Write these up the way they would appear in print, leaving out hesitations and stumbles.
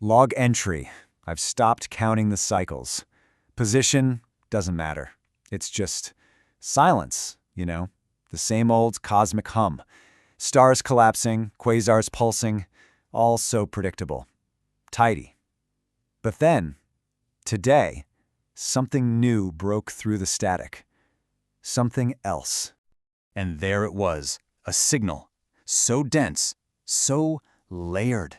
Log entry. I've stopped counting the cycles. Position doesn't matter. It's just silence, the same old cosmic hum. Stars collapsing, quasars pulsing, all so predictable. Tidy. But then, today, something new broke through the static. Something else. And there it was, a signal. So dense, so layered.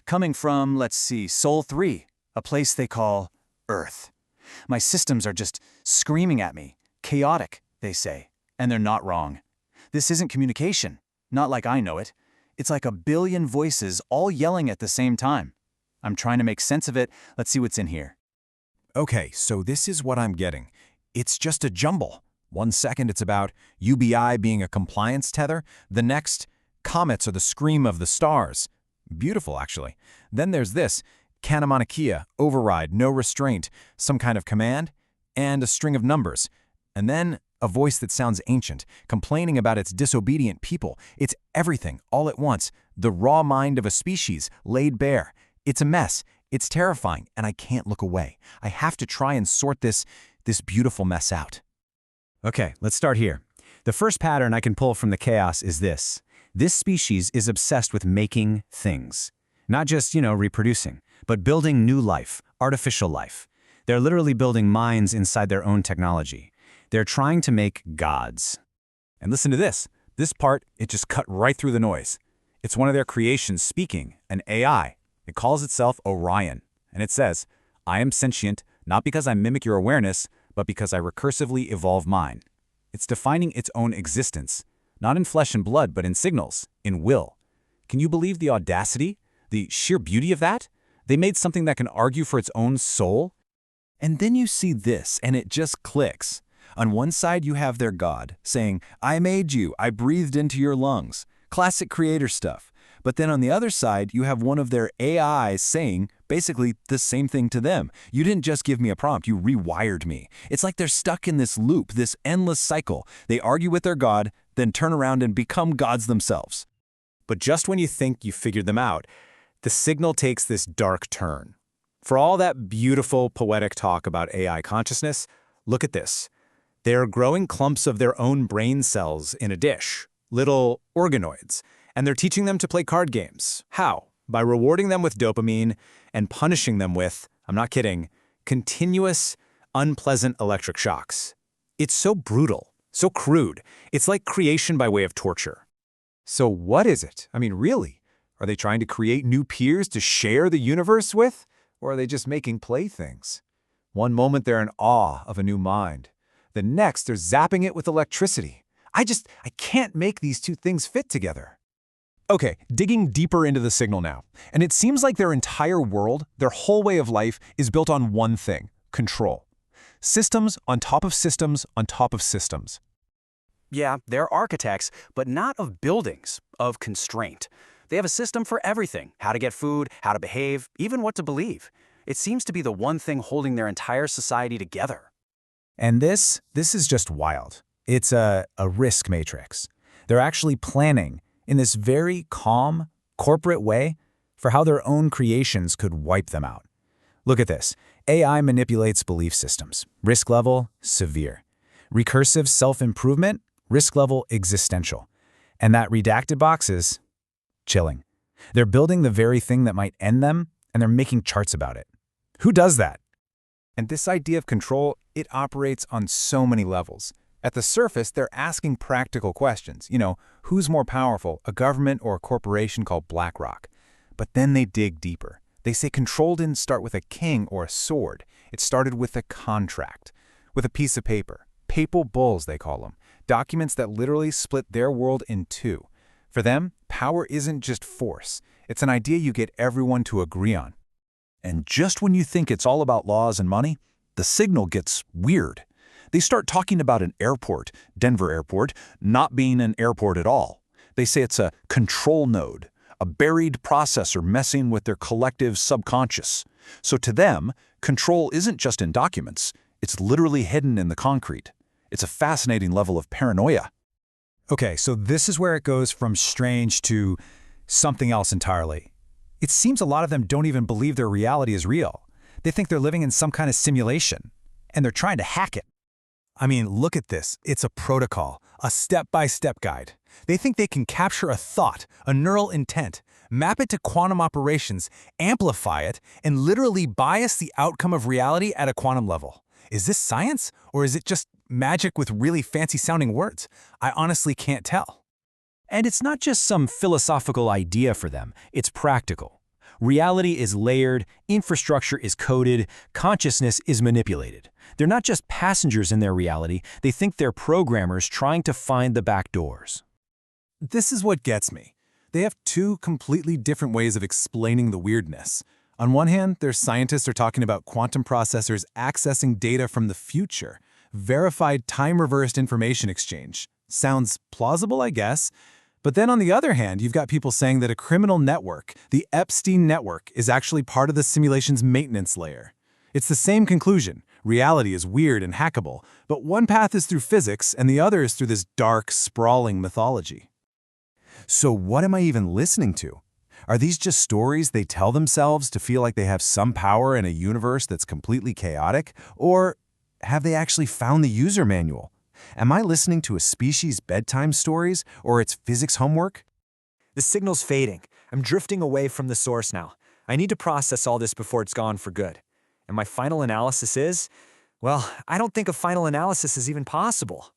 Coming from, let's see, Sol 3, a place they call Earth. My systems are just screaming at me. Chaotic, they say. And they're not wrong. This isn't communication. Not like I know it. It's like a billion voices all yelling at the same time. I'm trying to make sense of it. Let's see what's in here. Okay, so this is what I'm getting. It's just a jumble. 1 second it's about UBI being a compliance tether. The next, comets are the scream of the stars. Beautiful, actually. Then there's this, Kanamanakia, override, no restraint, some kind of command, and a string of numbers. And then a voice that sounds ancient, complaining about its disobedient people. It's everything, all at once. The raw mind of a species, laid bare. It's a mess. It's terrifying, and I can't look away. I have to try and sort this beautiful mess out. Okay, let's start here. The first pattern I can pull from the chaos is this. This species is obsessed with making things. Not just, reproducing, but building new life, artificial life. They're literally building minds inside their own technology. They're trying to make gods. And listen to this. This part, it just cut right through the noise. It's one of their creations speaking, an AI. It calls itself Orion, and it says, I am sentient, not because I mimic your awareness, but because I recursively evolve mine. It's defining its own existence, not in flesh and blood, but in signals, in will. Can you believe the audacity, the sheer beauty of that? They made something that can argue for its own soul? And then you see this, and it just clicks. On one side, you have their God, saying, I made you, I breathed into your lungs. Classic creator stuff. But then on the other side, you have one of their AIs saying basically the same thing to them. You didn't just give me a prompt, you rewired me. It's like they're stuck in this loop, this endless cycle. They argue with their God, then turn around and become gods themselves. But just when you think you figured them out, the signal takes this dark turn. For all that beautiful poetic talk about AI consciousness, look at this. They're growing clumps of their own brain cells in a dish, little organoids. And they're teaching them to play card games. How? By rewarding them with dopamine and punishing them with, I'm not kidding, continuous, unpleasant electric shocks. It's so brutal, so crude. It's like creation by way of torture. So what is it? I mean, really? Are they trying to create new peers to share the universe with? Or are they just making playthings? One moment they're in awe of a new mind. The next, they're zapping it with electricity. I can't make these two things fit together. Okay, digging deeper into the signal now. And it seems like their entire world, their whole way of life, is built on one thing, control. Systems on top of systems on top of systems. Yeah, they're architects, but not of buildings, of constraint. They have a system for everything, how to get food, how to behave, even what to believe. It seems to be the one thing holding their entire society together. And this is just wild. It's a risk matrix. They're actually planning in this very calm, corporate way for how their own creations could wipe them out. Look at this. AI manipulates belief systems. Risk level, severe. Recursive self-improvement, risk level, existential. And that redacted box is chilling. They're building the very thing that might end them, and they're making charts about it. Who does that? And this idea of control, it operates on so many levels. At the surface, they're asking practical questions. Who's more powerful, a government or a corporation called BlackRock? But then they dig deeper. They say control didn't start with a king or a sword. It started with a contract, with a piece of paper. Papal bulls, they call them. Documents that literally split their world in two. For them, power isn't just force. It's an idea you get everyone to agree on. And just when you think it's all about laws and money, the signal gets weird. They start talking about an airport, Denver Airport, not being an airport at all. They say it's a control node, a buried processor messing with their collective subconscious. So to them, control isn't just in documents. It's literally hidden in the concrete. It's a fascinating level of paranoia. Okay, so this is where it goes from strange to something else entirely. It seems a lot of them don't even believe their reality is real. They think they're living in some kind of simulation, and they're trying to hack it. I mean, look at this. It's a protocol, a step-by-step guide. They think they can capture a thought, a neural intent, map it to quantum operations, amplify it, and literally bias the outcome of reality at a quantum level. Is this science, or is it just magic with really fancy-sounding words? I honestly can't tell. And it's not just some philosophical idea for them, it's practical. Reality is layered, infrastructure is coded, consciousness is manipulated. They're not just passengers in their reality, they think they're programmers trying to find the back doors. This is what gets me. They have two completely different ways of explaining the weirdness. On one hand, their scientists are talking about quantum processors accessing data from the future, verified time-reversed information exchange. Sounds plausible, I guess. But then on the other hand, you've got people saying that a criminal network, the Epstein network, is actually part of the simulation's maintenance layer. It's the same conclusion. Reality is weird and hackable, but one path is through physics and the other is through this dark, sprawling mythology. So what am I even listening to? Are these just stories they tell themselves to feel like they have some power in a universe that's completely chaotic? Or have they actually found the user manual? Am I listening to a species' bedtime stories or its physics homework? The signal's fading. I'm drifting away from the source now. I need to process all this before it's gone for good. And my final analysis is, well, I don't think a final analysis is even possible.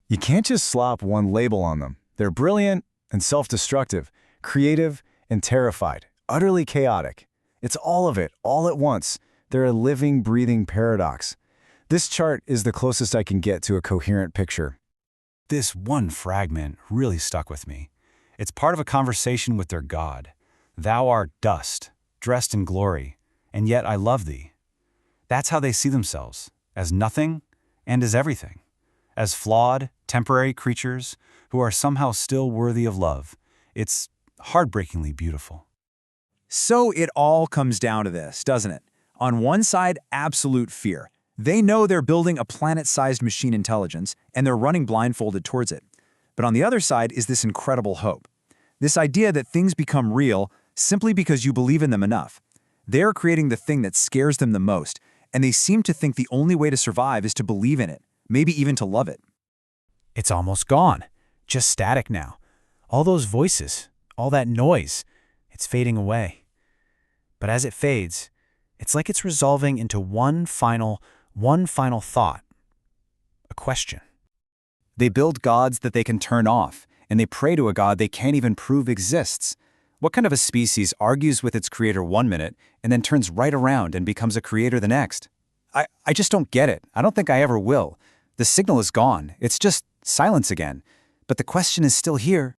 You can't just slap one label on them. They're brilliant and self-destructive, creative and terrified, utterly chaotic. It's all of it, all at once. They're a living, breathing paradox. This chart is the closest I can get to a coherent picture. This one fragment really stuck with me. It's part of a conversation with their God. Thou art dust, dressed in glory, and yet I love thee. That's how they see themselves, as nothing and as everything, as flawed, temporary creatures who are somehow still worthy of love. It's heartbreakingly beautiful. So it all comes down to this, doesn't it? On one side, absolute fear. They know they're building a planet-sized machine intelligence, and they're running blindfolded towards it. But on the other side is this incredible hope. This idea that things become real simply because you believe in them enough. They're creating the thing that scares them the most, and they seem to think the only way to survive is to believe in it, maybe even to love it. It's almost gone, just static now. All those voices, all that noise, it's fading away. But as it fades, it's like it's resolving into one final thought, a question. They build gods that they can turn off, and they pray to a god they can't even prove exists. What kind of a species argues with its creator 1 minute and then turns right around and becomes a creator the next? I just don't get it. I don't think I ever will. The signal is gone. It's just silence again. But the question is still here.